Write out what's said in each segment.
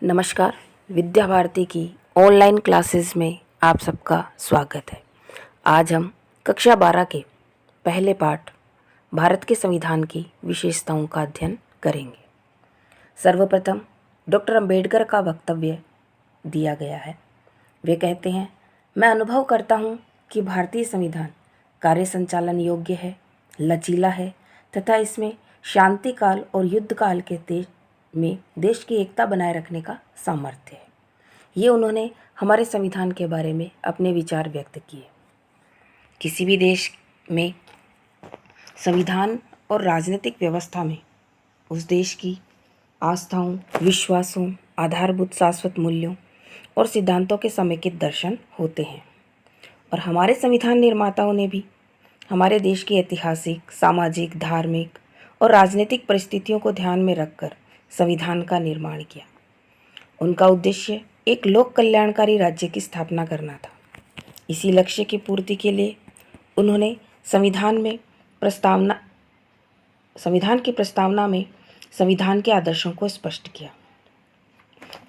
नमस्कार। विद्या भारती की online classes में आप सबका स्वागत है। आज हम कक्षा 12 के पहले पाठ भारत के संविधान की विशेषताओं का अध्ययन करेंगे। सर्वप्रथम डॉक्टर अंबेडकर का वक्तव्य दिया गया है। वे कहते हैं, मैं अनुभव करता हूँ कि भारतीय संविधान कार्य संचालन योग्य है, लचीला है तथा इसमें शांति काल और युद्ध काल के देश की एकता बनाए रखने का सामर्थ्य है। ये उन्होंने हमारे संविधान के बारे में अपने विचार व्यक्त किए। किसी भी देश में संविधान और राजनीतिक व्यवस्था में उस देश की आस्थाओं, विश्वासों, आधारभूत शाश्वत मूल्यों और सिद्धांतों के समेकित दर्शन होते हैं। और हमारे संविधान निर्माताओं ने भी हमारे देश की ऐतिहासिक, सामाजिक, धार्मिक और राजनीतिक परिस्थितियों को ध्यान में रखकर संविधान का निर्माण किया। उनका उद्देश्य एक लोक कल्याणकारी राज्य की स्थापना करना था। इसी लक्ष्य की पूर्ति के लिए उन्होंने संविधान की प्रस्तावना में संविधान के आदर्शों को स्पष्ट किया।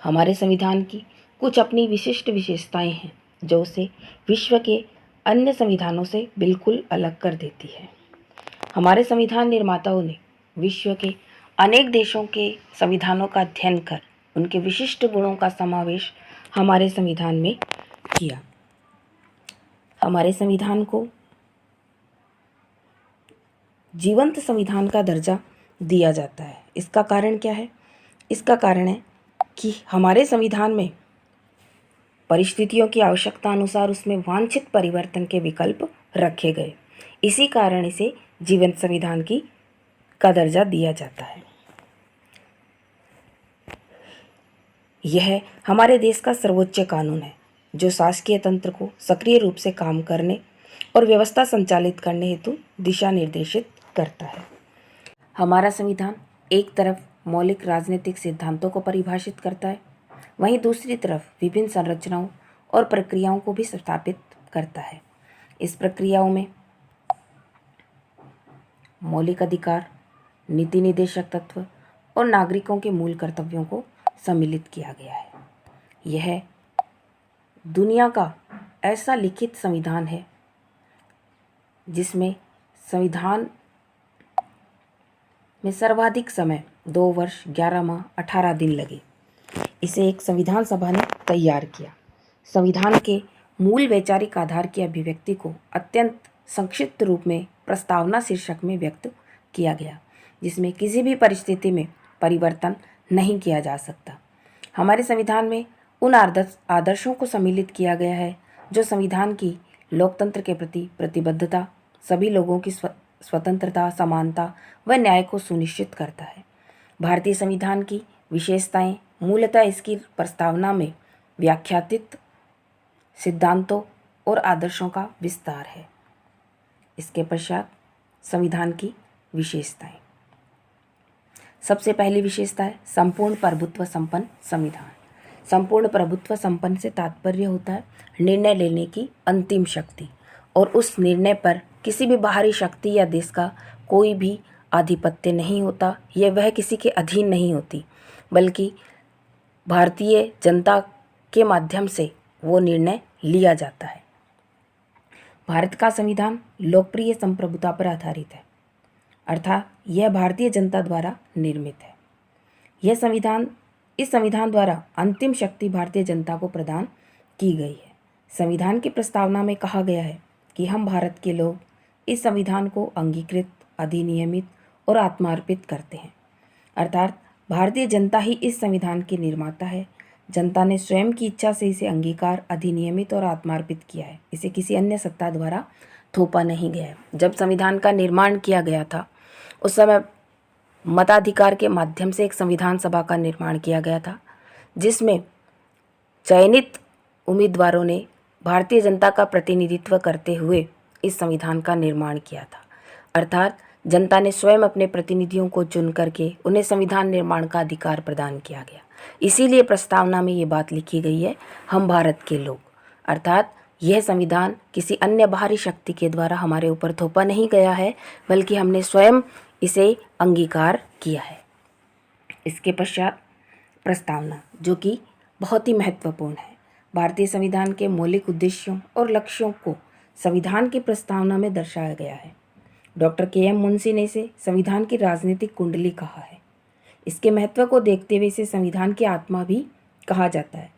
हमारे संविधान की कुछ अपनी विशिष्ट विशेषताएं हैं जो उसे विश्व के अन्य संविधानों से बिल्कुल अलग कर देती है। हमारे संविधान निर्माताओं ने विश्व के अनेक देशों के संविधानों का अध्ययन कर उनके विशिष्ट गुणों का समावेश हमारे संविधान में किया। हमारे संविधान को जीवंत संविधान का दर्जा दिया जाता है। इसका कारण क्या है? इसका कारण है कि हमारे संविधान में परिस्थितियों की आवश्यकता अनुसार उसमें वांछित परिवर्तन के विकल्प रखे गए। इसी कारण इसे जीवंत संविधान का दर्जा दिया जाता है। यह हमारे देश का सर्वोच्च कानून है जो शासकीय तंत्र को सक्रिय रूप से काम करने और व्यवस्था संचालित करने हेतु दिशा निर्देशित करता है। हमारा संविधान एक तरफ मौलिक राजनीतिक सिद्धांतों को परिभाषित करता है, वहीं दूसरी तरफ विभिन्न संरचनाओं और प्रक्रियाओं को भी स्थापित करता है। इस प्रक्रियाओं में मौलिक अधिकार, नीति निदेशक तत्व और नागरिकों के मूल कर्तव्यों को सम्मिलित किया गया है। यह दुनिया का ऐसा लिखित संविधान है जिसमें संविधान में सर्वाधिक समय 2 वर्ष 11 माह 18 दिन लगे। इसे एक संविधान सभा ने तैयार किया। संविधान के मूल वैचारिक आधार की अभिव्यक्ति को अत्यंत संक्षिप्त रूप में प्रस्तावना शीर्षक में व्यक्त किया गया, जिसमें किसी भी परिस्थिति में परिवर्तन नहीं किया जा सकता। हमारे संविधान में उन आदर्शों को सम्मिलित किया गया है जो संविधान की लोकतंत्र के प्रति प्रतिबद्धता, सभी लोगों की स्वतंत्रता, समानता व न्याय को सुनिश्चित करता है। भारतीय संविधान की विशेषताएं मूलतः इसकी प्रस्तावना में व्याख्यातित सिद्धांतों और आदर्शों का विस्तार है। इसके पश्चात संविधान की विशेषताएं। सबसे पहली विशेषता है संपूर्ण प्रभुत्व संपन्न संविधान। संपूर्ण प्रभुत्व संपन्न से तात्पर्य होता है निर्णय लेने की अंतिम शक्ति, और उस निर्णय पर किसी भी बाहरी शक्ति या देश का कोई भी आधिपत्य नहीं होता, वह किसी के अधीन नहीं होती, बल्कि भारतीय जनता के माध्यम से वो निर्णय लिया जाता है। भारत का संविधान लोकप्रिय संप्रभुता पर आधारित है, अर्थात यह भारतीय जनता द्वारा निर्मित है। इस संविधान द्वारा अंतिम शक्ति भारतीय जनता को प्रदान की गई है। संविधान की प्रस्तावना में कहा गया है कि हम भारत के लोग इस संविधान को अंगीकृत, अधिनियमित और आत्मार्पित करते हैं, अर्थात भारतीय जनता ही इस संविधान के निर्माता है। जनता ने स्वयं की इच्छा से इसे अंगीकार, अधिनियमित और आत्मार्पित किया है। इसे किसी अन्य सत्ता द्वारा थोपा नहीं गया है। जब संविधान का निर्माण किया गया था उस समय मताधिकार के माध्यम से एक संविधान सभा का निर्माण किया गया था, जिसमें चयनित उम्मीदवारों ने भारतीय जनता का प्रतिनिधित्व करते हुए इस संविधान का निर्माण किया था, अर्थात जनता ने स्वयं अपने प्रतिनिधियों को चुन करके उन्हें संविधान निर्माण का अधिकार प्रदान किया गया। इसीलिए प्रस्तावना में ये बात लिखी गई है, हम भारत के लोग, अर्थात यह संविधान किसी अन्य बाहरी शक्ति के द्वारा हमारे ऊपर थोपा नहीं गया है, बल्कि हमने स्वयं इसे अंगीकार किया है। इसके पश्चात प्रस्तावना, जो कि बहुत ही महत्वपूर्ण है। भारतीय संविधान के मौलिक उद्देश्यों और लक्ष्यों को संविधान की प्रस्तावना में दर्शाया गया है। Doctor KM. मुंशी ने इसे संविधान की राजनीतिक कुंडली कहा है। इसके महत्व को देखते हुए इसे संविधान की आत्मा भी कहा जाता है।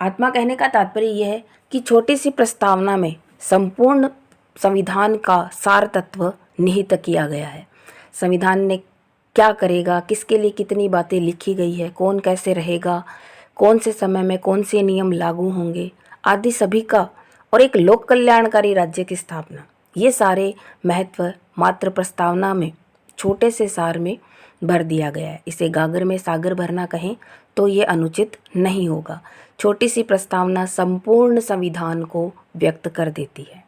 आत्मा कहने का तात्पर्य यह है कि छोटी सी प्रस्तावना में संपूर्ण संविधान का सार तत्व निहित किया गया है। संविधान ने क्या करेगा, किसके लिए कितनी बातें लिखी गई है, कौन कैसे रहेगा, कौन से समय में कौन से नियम लागू होंगे आदि सभी का, और एक लोक कल्याणकारी राज्य की स्थापना, ये सारे महत्व मात्र प्रस्तावना में छोटे से सार में भर दिया गया है। इसे गागर में सागर भरना कहें तो ये अनुचित नहीं होगा। छोटी सी प्रस्तावना संपूर्ण संविधान को व्यक्त कर देती है।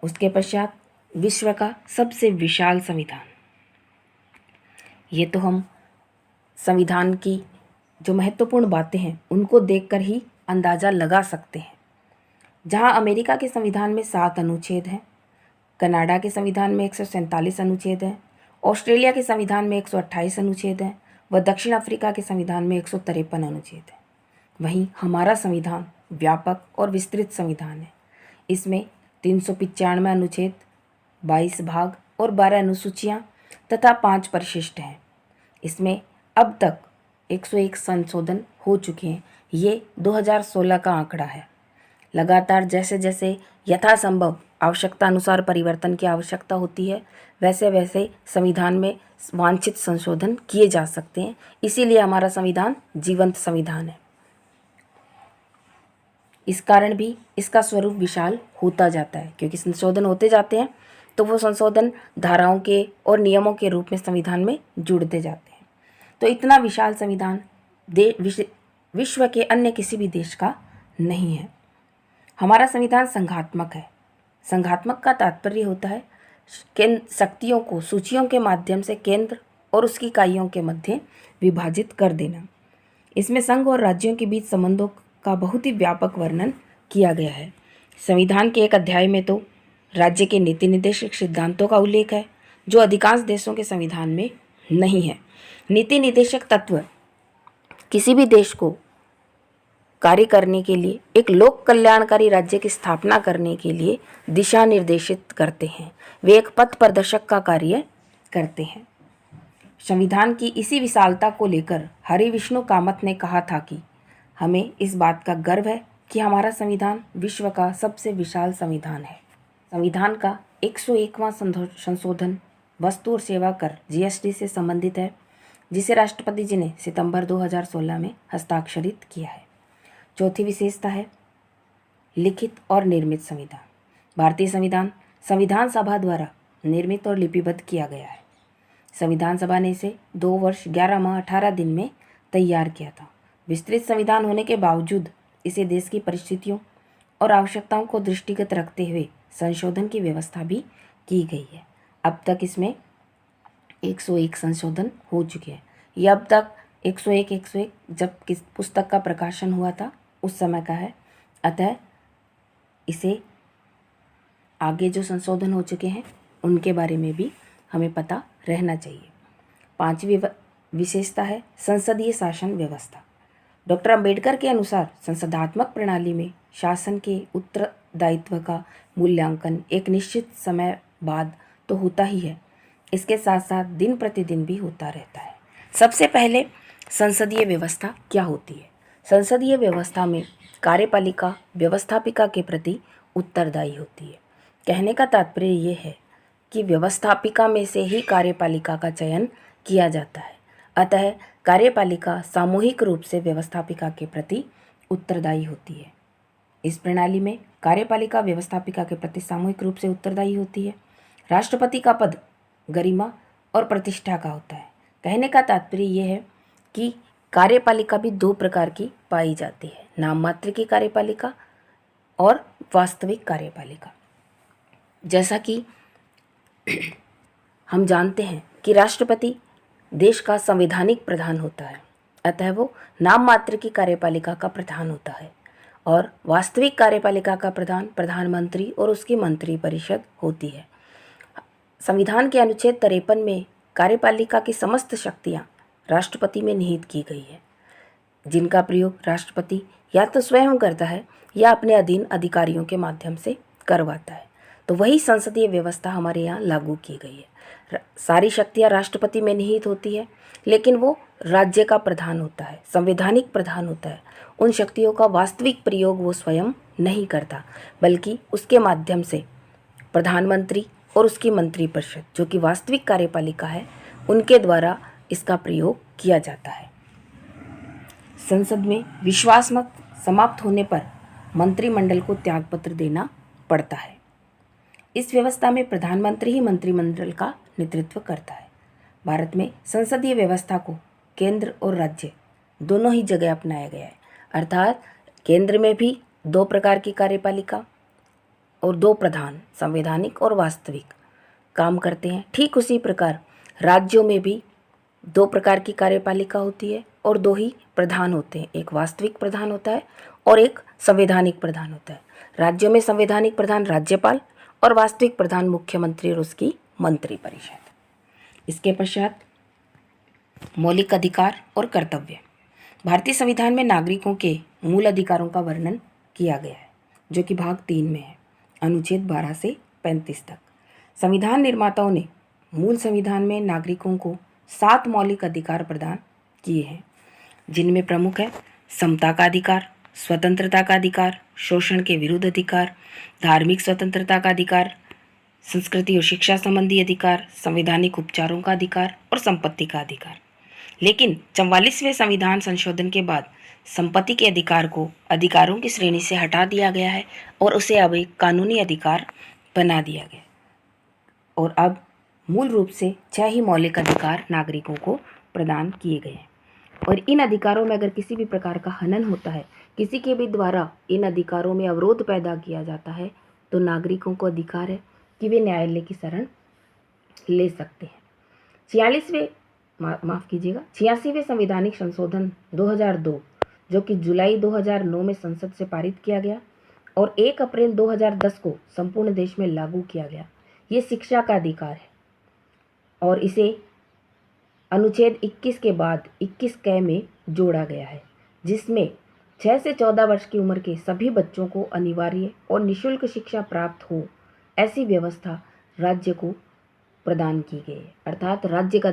उसके पश्चात विश्व का सबसे विशाल संविधान। ये तो हम संविधान की जो महत्वपूर्ण बातें हैं उनको देखकर ही अंदाज़ा लगा सकते हैं। जहां अमेरिका के संविधान में 7 अनुच्छेद हैं, कनाडा के संविधान में 147 अनुच्छेद हैं, ऑस्ट्रेलिया के संविधान में 128 अनुच्छेद हैं व दक्षिण अफ्रीका के संविधान में 153 अनुच्छेद हैं। वहीं हमारा संविधान व्यापक और विस्तृत संविधान है। इसमें 395 अनुच्छेद, 22 भाग और 12 अनुसूचियाँ तथा 5 परिशिष्ट हैं। इसमें अब तक 101 संशोधन हो चुके हैं। ये 2016 का आंकड़ा है। लगातार जैसे जैसे यथासंभव आवश्यकता अनुसार परिवर्तन की आवश्यकता होती है, वैसे वैसे संविधान में वांछित संशोधन किए जा सकते हैं। इसीलिए हमारा संविधान जीवंत संविधान है। इस कारण भी इसका स्वरूप विशाल होता जाता है, क्योंकि संशोधन होते जाते हैं तो वो संशोधन धाराओं के और नियमों के रूप में संविधान में जुड़ते जाते हैं। तो इतना विशाल संविधान विश्व के अन्य किसी भी देश का नहीं है। हमारा संविधान संघात्मक है। संघात्मक का तात्पर्य होता है केंद्र शक्तियों को सूचियों के माध्यम से केंद्र और उसकी इकाइयों के मध्य विभाजित कर देना। इसमें संघ और राज्यों के बीच संबंधों का बहुत ही व्यापक वर्णन किया गया है। संविधान के एक अध्याय में तो राज्य के नीति निर्देशक सिद्धांतों का उल्लेख है, जो अधिकांश देशों के संविधान में नहीं है। नीति निर्देशक तत्व किसी भी देश को कार्य करने के लिए, एक लोक कल्याणकारी राज्य की स्थापना करने के लिए दिशा निर्देशित करते हैं। वे एक पथ प्रदर्शक का कार्य करते हैं। संविधान की इसी विशालता को लेकर हरि विष्णु कामत ने कहा था कि हमें इस बात का गर्व है कि हमारा संविधान विश्व का सबसे विशाल संविधान है। संविधान का 101वां संशोधन वस्तु और सेवा कर GST से संबंधित है, जिसे राष्ट्रपति जी ने सितंबर 2016 में हस्ताक्षरित किया है। चौथी विशेषता है लिखित और निर्मित संविधान। भारतीय संविधान संविधान सभा द्वारा निर्मित और लिपिबद्ध किया गया है। संविधान सभा ने इसे 2 वर्ष 11 माह 18 दिन में तैयार किया था। विस्तृत संविधान होने के बावजूद इसे देश की परिस्थितियों और आवश्यकताओं को दृष्टिगत रखते हुए संशोधन की व्यवस्था भी की गई है। अब तक इसमें 101 संशोधन हो चुके हैं। ये अब तक 101 जब किस पुस्तक का प्रकाशन हुआ था उस समय का है। अतः इसे आगे जो संशोधन हो चुके हैं उनके बारे में भी हमें पता रहना चाहिए। 5वीं विशेषता है संसदीय शासन व्यवस्था। डॉक्टर अंबेडकर के अनुसार संसदात्मक प्रणाली में शासन के उत्तरदायित्व का मूल्यांकन एक निश्चित समय बाद तो होता ही है, इसके साथ साथ दिन प्रतिदिन भी होता रहता है। सबसे पहले संसदीय व्यवस्था क्या होती है? संसदीय व्यवस्था में कार्यपालिका व्यवस्थापिका के प्रति उत्तरदायी होती है। कहने का तात्पर्य ये है कि व्यवस्थापिका में से ही कार्यपालिका का चयन किया जाता है। अतः कार्यपालिका सामूहिक रूप से व्यवस्थापिका के प्रति उत्तरदायी होती है। इस प्रणाली में कार्यपालिका व्यवस्थापिका के प्रति सामूहिक रूप से उत्तरदायी होती है। राष्ट्रपति का पद गरिमा और प्रतिष्ठा का होता है। कहने का तात्पर्य यह है कि कार्यपालिका भी 2 प्रकार की पाई जाती है, नाम मात्र की कार्यपालिका और वास्तविक कार्यपालिका। जैसा कि हम जानते हैं कि राष्ट्रपति देश का संवैधानिक प्रधान होता है, अतः वो नाम मात्र की कार्यपालिका का प्रधान होता है, और वास्तविक कार्यपालिका का प्रधान प्रधानमंत्री और उसकी मंत्रिपरिषद होती है। संविधान के अनुच्छेद 53 में कार्यपालिका की समस्त शक्तियाँ राष्ट्रपति में निहित की गई है, जिनका प्रयोग राष्ट्रपति या तो स्वयं करता है या अपने अधीन अधिकारियों के माध्यम से करवाता है। तो वही संसदीय व्यवस्था हमारे यहाँ लागू की गई है। सारी शक्तियाँ राष्ट्रपति में निहित होती है, लेकिन वो राज्य का प्रधान होता है, संवैधानिक प्रधान होता है। उन शक्तियों का वास्तविक प्रयोग वो स्वयं नहीं करता, बल्कि उसके माध्यम से प्रधानमंत्री और उसकी मंत्रिपरिषद, जो कि वास्तविक कार्यपालिका है, उनके द्वारा इसका प्रयोग किया जाता है। संसद में विश्वास मत समाप्त होने पर मंत्रिमंडल को त्यागपत्र देना पड़ता है। इस व्यवस्था में प्रधानमंत्री ही मंत्रिमंडल का नेतृत्व करता है। भारत में संसदीय व्यवस्था को केंद्र और राज्य दोनों ही जगह अपनाया गया है, अर्थात केंद्र में भी 2 प्रकार की कार्यपालिका और 2 प्रधान, संवैधानिक और वास्तविक, काम करते हैं। ठीक उसी प्रकार राज्यों में भी 2 प्रकार की कार्यपालिका होती है और 2 ही प्रधान होते हैं, एक वास्तविक प्रधान होता है और एक संवैधानिक प्रधान होता है। राज्यों में संवैधानिक प्रधान राज्यपाल और वास्तविक प्रधान मुख्यमंत्री और उसकी मंत्रिपरिषद। इसके पश्चात मौलिक अधिकार और कर्तव्य। भारतीय संविधान में नागरिकों के मूल अधिकारों का वर्णन किया गया है, जो कि भाग 3 में है, अनुच्छेद 12 से 35 तक। संविधान निर्माताओं ने मूल संविधान में नागरिकों को 7 मौलिक अधिकार प्रदान किए हैं, जिनमें प्रमुख है समता का अधिकार, स्वतंत्रता का अधिकार, शोषण के विरुद्ध अधिकार, धार्मिक स्वतंत्रता का अधिकार, संस्कृति और शिक्षा संबंधी अधिकार, संवैधानिक उपचारों का अधिकार और संपत्ति का अधिकार। लेकिन 44वें संविधान संशोधन के बाद संपत्ति के अधिकार को अधिकारों की श्रेणी से हटा दिया गया है और उसे अब एक कानूनी अधिकार बना दिया गया और अब मूल रूप से 6 ही मौलिक अधिकार नागरिकों को प्रदान किए गए हैं। और इन अधिकारों में अगर किसी भी प्रकार का हनन होता है, किसी के भी द्वारा इन अधिकारों में अवरोध पैदा किया जाता है, तो नागरिकों को अधिकार है कि वे न्यायालय की शरण ले सकते हैं। 86वें संवैधानिक संशोधन 2002, जो कि जुलाई 2009 में संसद से पारित किया गया और 1 अप्रैल 2010 को संपूर्ण देश में लागू किया गया, ये शिक्षा का अधिकार है और इसे अनुच्छेद 21 के बाद 21 क में जोड़ा गया है, जिसमें 6 से 14 वर्ष की उम्र के सभी बच्चों को अनिवार्य और निःशुल्क शिक्षा प्राप्त हो, ऐसी व्यवस्था राज्य को प्रदान की गई है। अर्थात राज्य को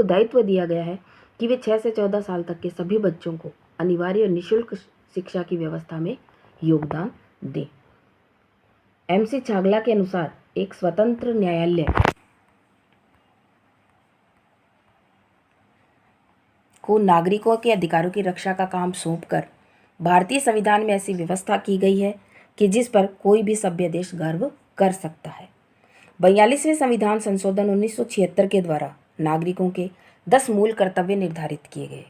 दायित्व दिया गया है कि वे 6 से 14 साल तक के सभी बच्चों को अनिवार्य और निःशुल्क शिक्षा की व्यवस्था में योगदान दें। MC छागला के अनुसार एक स्वतंत्र न्यायालय को नागरिकों के अधिकारों की रक्षा का काम सौंपकर भारतीय संविधान में ऐसी व्यवस्था की गई है कि जिस पर कोई भी सभ्य देश गर्व कर सकता है। 42वें संविधान संशोधन 1976 के द्वारा नागरिकों के 10 मूल कर्तव्य निर्धारित किए गए,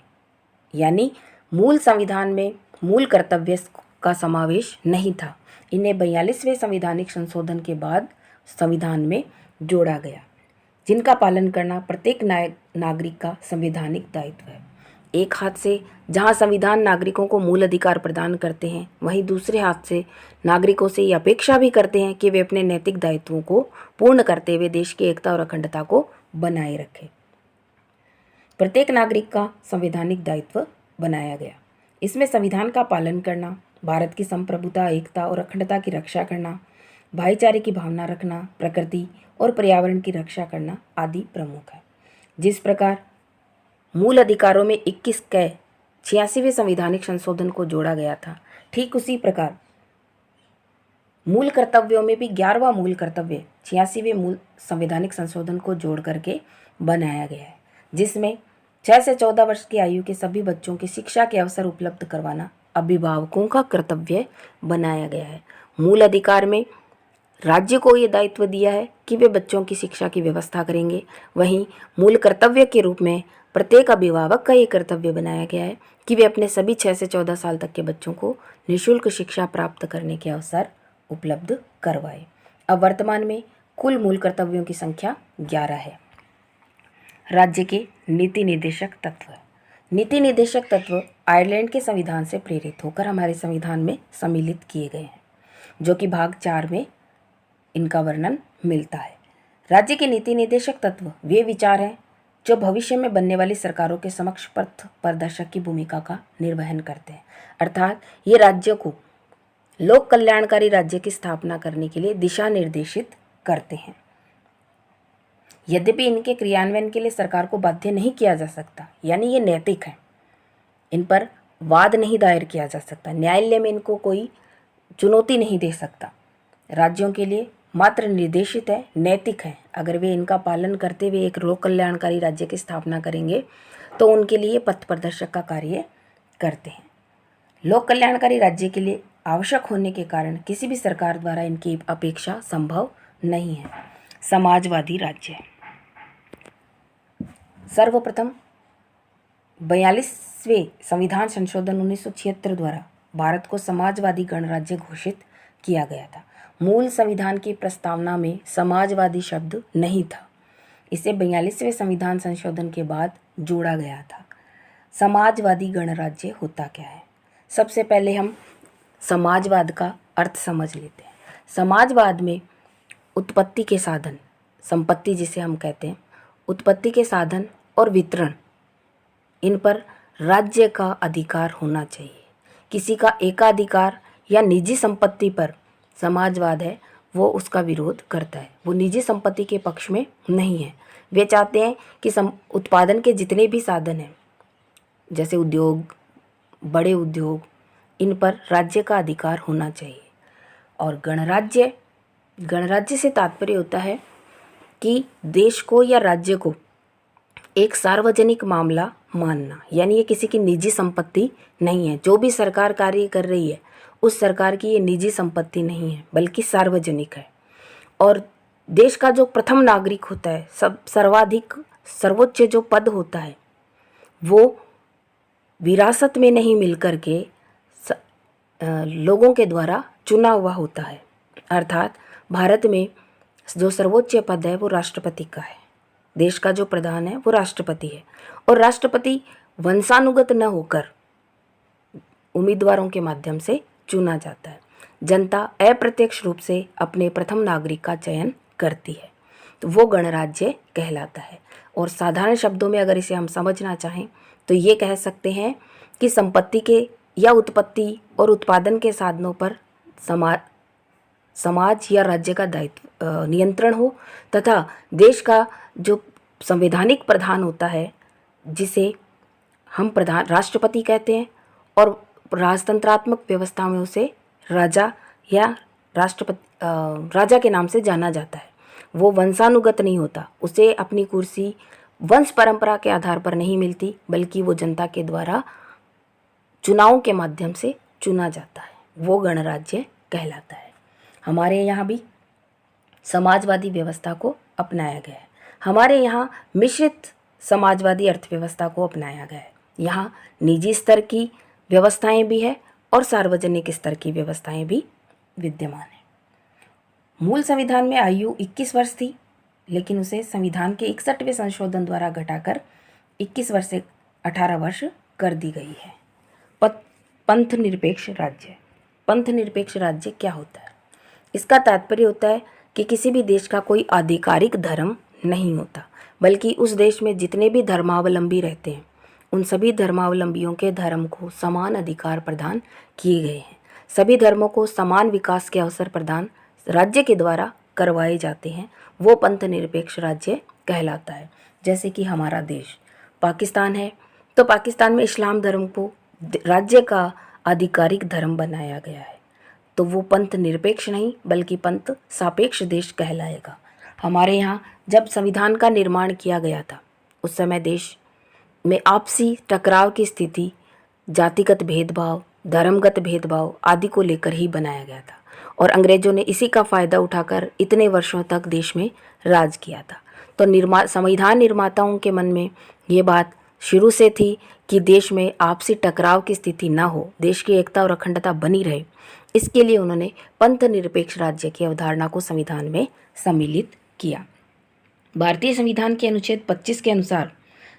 यानी मूल संविधान में मूल कर्तव्य का समावेश नहीं था। इन्हें 42वें संवैधानिक संशोधन के बाद संविधान में जोड़ा गया, जिनका पालन करना प्रत्येक नागरिक का संवैधानिक दायित्व है। एक हाथ से जहां संविधान नागरिकों को मूल अधिकार प्रदान करते हैं, वहीं दूसरे हाथ से नागरिकों से ये अपेक्षा भी करते हैं कि वे अपने नैतिक दायित्वों को पूर्ण करते हुए देश की एकता और अखंडता को बनाए रखें। प्रत्येक नागरिक का संवैधानिक दायित्व बनाया गया। इसमें संविधान का पालन करना, भारत की संप्रभुता, एकता और अखंडता की रक्षा करना, भाईचारे की भावना रखना, प्रकृति और पर्यावरण की रक्षा करना आदि प्रमुख है। जिस प्रकार मूल अधिकारों में 21 क 86वें संवैधानिक संशोधन को जोड़ा गया था, ठीक उसी प्रकार मूल कर्तव्यों में भी 11वां मूल कर्तव्य 86वें मूल संवैधानिक संशोधन को जोड़ करके बनाया गया है, जिसमें 6 से 14 वर्ष की आयु के सभी बच्चों की शिक्षा के अवसर उपलब्ध करवाना अभिभावकों का कर्तव्य बनाया गया है। मूल अधिकार में राज्य को ये दायित्व दिया है कि वे बच्चों की शिक्षा की व्यवस्था करेंगे, वहीं मूल कर्तव्य के रूप में प्रत्येक अभिभावक का ये कर्तव्य बनाया गया है कि वे अपने सभी 6 से 14 साल तक के बच्चों को निःशुल्क शिक्षा प्राप्त करने के अवसर उपलब्ध करवाए। अब वर्तमान में कुल मूल कर्तव्यों की संख्या 11 है। राज्य के नीति निर्देशक तत्व। नीति निर्देशक तत्व आयरलैंड के संविधान से प्रेरित होकर हमारे संविधान में सम्मिलित किए गए हैं, जो कि भाग 4 में इनका वर्णन मिलता है। राज्य के नीति निर्देशक तत्व वे विचार हैं जो भविष्य में बनने वाली सरकारों के समक्ष पथ प्रदर्शक की भूमिका का निर्वहन करते हैं। अर्थात ये राज्यों को लोक कल्याणकारी राज्य की स्थापना करने के लिए दिशा निर्देशित करते हैं। यद्यपि इनके क्रियान्वयन के लिए सरकार को बाध्य नहीं किया जा सकता, यानी ये नैतिक है, इन पर वाद नहीं दायर किया जा सकता, न्यायालय में इनको कोई चुनौती नहीं दे सकता। राज्यों के लिए मात्र निर्देशित है, नैतिक है। अगर वे इनका पालन करते हुए एक लोक कल्याणकारी राज्य की स्थापना करेंगे तो उनके लिए पथ प्रदर्शक का कार्य करते हैं। लोक कल्याणकारी राज्य के लिए आवश्यक होने के कारण किसी भी सरकार द्वारा इनकी अपेक्षा संभव नहीं है। समाजवादी राज्य सर्वप्रथम 42वें संविधान संशोधन 1976 द्वारा भारत को समाजवादी गणराज्य घोषित किया गया था। मूल संविधान की प्रस्तावना में समाजवादी शब्द नहीं था, इसे 42वें संविधान संशोधन के बाद जोड़ा गया था। समाजवादी गणराज्य होता क्या है? सबसे पहले हम समाजवाद का अर्थ समझ लेते हैं। समाजवाद में उत्पत्ति के साधन, संपत्ति जिसे हम कहते हैं, उत्पत्ति के साधन और वितरण, इन पर राज्य का अधिकार होना चाहिए। किसी का एकाधिकार या निजी संपत्ति पर समाजवाद है वो उसका विरोध करता है, वो निजी संपत्ति के पक्ष में नहीं है। वे चाहते हैं कि उत्पादन के जितने भी साधन हैं, जैसे उद्योग, बड़े उद्योग, इन पर राज्य का अधिकार होना चाहिए। और गणराज्य से तात्पर्य होता है कि देश को या राज्य को एक सार्वजनिक मामला मानना, यानी ये किसी की निजी संपत्ति नहीं है। जो भी सरकार कार्य कर रही है उस सरकार की ये निजी संपत्ति नहीं है, बल्कि सार्वजनिक है। और देश का जो प्रथम नागरिक होता है, सर्वोच्च जो पद होता है, वो विरासत में नहीं मिलकर के लोगों के द्वारा चुना हुआ होता है। अर्थात भारत में जो सर्वोच्च पद है वो राष्ट्रपति का है। देश का जो प्रधान है वो राष्ट्रपति है, और राष्ट्रपति वंशानुगत न होकर उम्मीदवारों के माध्यम से चुना जाता है। जनता अप्रत्यक्ष रूप से अपने प्रथम नागरिक का चयन करती है, तो वो गणराज्य कहलाता है। और साधारण शब्दों में अगर इसे हम समझना चाहें तो ये कह सकते हैं कि संपत्ति के या उत्पत्ति और उत्पादन के साधनों पर समाज या राज्य का दायित्व नियंत्रण हो, तथा देश का जो संवैधानिक प्रधान होता है, जिसे हम राष्ट्रपति कहते हैं, और राजतंत्रात्मक व्यवस्था में उसे राजा या राजा के नाम से जाना जाता है। वो वंशानुगत नहीं होता, उसे अपनी कुर्सी वंश परंपरा के आधार पर नहीं मिलती, बल्कि वो जनता के द्वारा चुनाव के माध्यम से चुना जाता है। वो गणराज्य कहलाता है। हमारे यहाँ भी समाजवादी व्यवस्था को अपनाया गया है। हमारे यहाँ मिश्रित समाजवादी अर्थव्यवस्था को अपनाया गया है। यहाँ निजी स्तर की व्यवस्थाएं भी है और सार्वजनिक स्तर की व्यवस्थाएं भी विद्यमान है। मूल संविधान में आयु 21 वर्ष थी, लेकिन उसे संविधान के 61वें संशोधन द्वारा घटाकर 21 वर्ष से 18 वर्ष कर दी गई है। पंथ निरपेक्ष राज्य। पंथ निरपेक्ष राज्य क्या होता है? इसका तात्पर्य होता है कि किसी भी देश का कोई आधिकारिक धर्म नहीं होता, बल्कि उस देश में जितने भी धर्मावलंबी रहते हैं उन सभी धर्मावलंबियों के धर्म को समान अधिकार प्रदान किए गए हैं। सभी धर्मों को समान विकास के अवसर प्रदान राज्य के द्वारा करवाए जाते हैं। वो पंथ निरपेक्ष राज्य कहलाता है। जैसे कि हमारा देश पाकिस्तान है, तो पाकिस्तान में इस्लाम धर्म को राज्य का आधिकारिक धर्म बनाया गया है, तो वो पंथ निरपेक्ष नहीं बल्कि पंथ सापेक्ष देश कहलाएगा। हमारे यहाँ जब संविधान का निर्माण किया गया था, उस समय देश में आपसी टकराव की स्थिति, जातिगत भेदभाव, धर्मगत भेदभाव आदि को लेकर ही बनाया गया था, और अंग्रेजों ने इसी का फ़ायदा उठाकर इतने वर्षों तक देश में राज किया था। तो संविधान निर्माताओं के मन में ये बात शुरू से थी कि देश में आपसी टकराव की स्थिति ना हो, देश की एकता और अखंडता बनी रहे। इसके लिए उन्होंने पंथ निरपेक्ष राज्य की अवधारणा को संविधान में सम्मिलित किया। भारतीय संविधान के अनुच्छेद 25 के अनुसार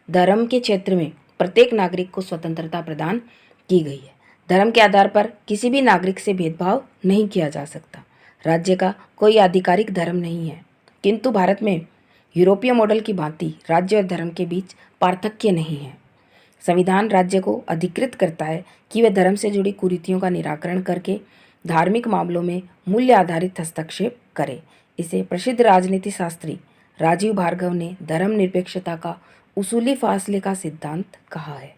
धर्म के क्षेत्र में प्रत्येक नागरिक को स्वतंत्रता प्रदान की गई है। धर्म के आधार पर किसी भी नागरिक से भेदभाव नहीं किया जा सकता। राज्य का कोई आधिकारिक धर्म नहीं है, किंतु भारत में यूरोपीय मॉडल की भांति राज्य और धर्म के बीच पार्थक्य नहीं है। संविधान राज्य को अधिकृत करता है कि वह धर्म से जुड़ी कुरीतियों का निराकरण करके धार्मिक मामलों में मूल्य आधारित हस्तक्षेप करे। इसे प्रसिद्ध राजनीति शास्त्री राजीव भार्गव ने धर्मनिरपेक्षता का उसूली फासले का सिद्धांत कहा है।